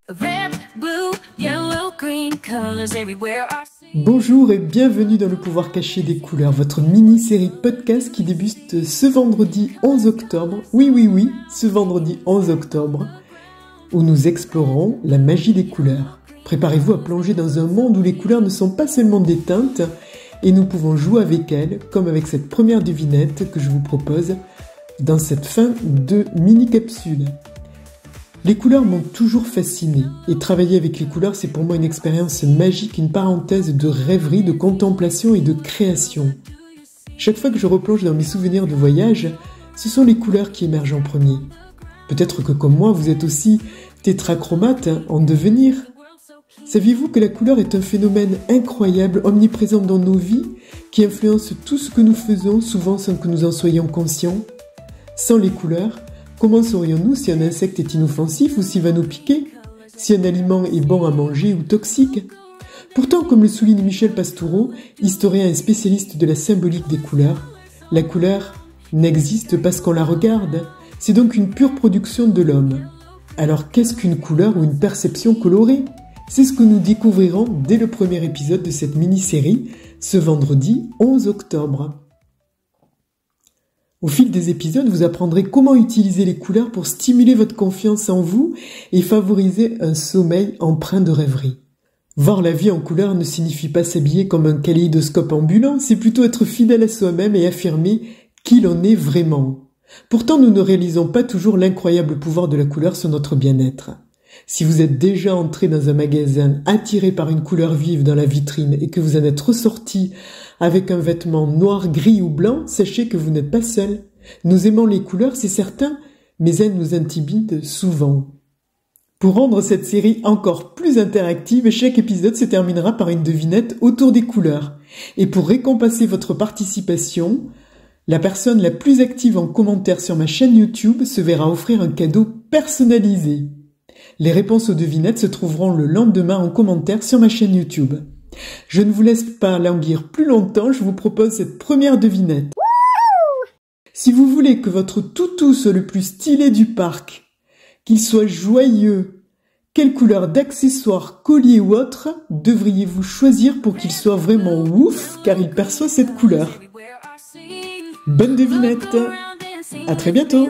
Red, blue, yellow, green, colors everywhere I see. Bonjour et bienvenue dans Le Pouvoir Caché des Couleurs, votre mini-série podcast qui débute ce vendredi 11 octobre. Oui, ce vendredi 11 octobre, où nous explorons la magie des couleurs. Préparez-vous à plonger dans un monde où les couleurs ne sont pas seulement des teintes, et nous pouvons jouer avec elles, comme avec cette première devinette que je vous propose dans cette fin de mini-capsule. Les couleurs m'ont toujours fasciné, et travailler avec les couleurs, c'est pour moi une expérience magique, une parenthèse de rêverie, de contemplation et de création. Chaque fois que je replonge dans mes souvenirs de voyage, ce sont les couleurs qui émergent en premier. Peut-être que comme moi, vous êtes aussi tétrachromate en devenir. Saviez-vous que la couleur est un phénomène incroyable, omniprésent dans nos vies, qui influence tout ce que nous faisons, souvent sans que nous en soyons conscients ? Sans les couleurs, comment saurions-nous si un insecte est inoffensif ou s'il va nous piquer ? Si un aliment est bon à manger ou toxique ? Pourtant, comme le souligne Michel Pastoureau, historien et spécialiste de la symbolique des couleurs, la couleur n'existe parce qu'on la regarde, c'est donc une pure production de l'homme. Alors qu'est-ce qu'une couleur ou une perception colorée ? C'est ce que nous découvrirons dès le premier épisode de cette mini-série, ce vendredi 11 octobre. Au fil des épisodes, vous apprendrez comment utiliser les couleurs pour stimuler votre confiance en vous et favoriser un sommeil empreint de rêverie. Voir la vie en couleurs ne signifie pas s'habiller comme un kaléidoscope ambulant, c'est plutôt être fidèle à soi-même et affirmer qui l'on est vraiment. Pourtant, nous ne réalisons pas toujours l'incroyable pouvoir de la couleur sur notre bien-être. Si vous êtes déjà entré dans un magasin attiré par une couleur vive dans la vitrine et que vous en êtes ressorti avec un vêtement noir, gris ou blanc, sachez que vous n'êtes pas seul. Nous aimons les couleurs, c'est certain, mais elles nous intimident souvent. Pour rendre cette série encore plus interactive, chaque épisode se terminera par une devinette autour des couleurs. Et pour récompenser votre participation, la personne la plus active en commentaire sur ma chaîne YouTube se verra offrir un cadeau personnalisé. Les réponses aux devinettes se trouveront le lendemain en commentaire sur ma chaîne YouTube. Je ne vous laisse pas languir plus longtemps, je vous propose cette première devinette. Si vous voulez que votre toutou soit le plus stylé du parc, qu'il soit joyeux, quelle couleur d'accessoires, collier ou autre devriez-vous choisir pour qu'il soit vraiment ouf car il perçoit cette couleur ? Bonne devinette ! À très bientôt !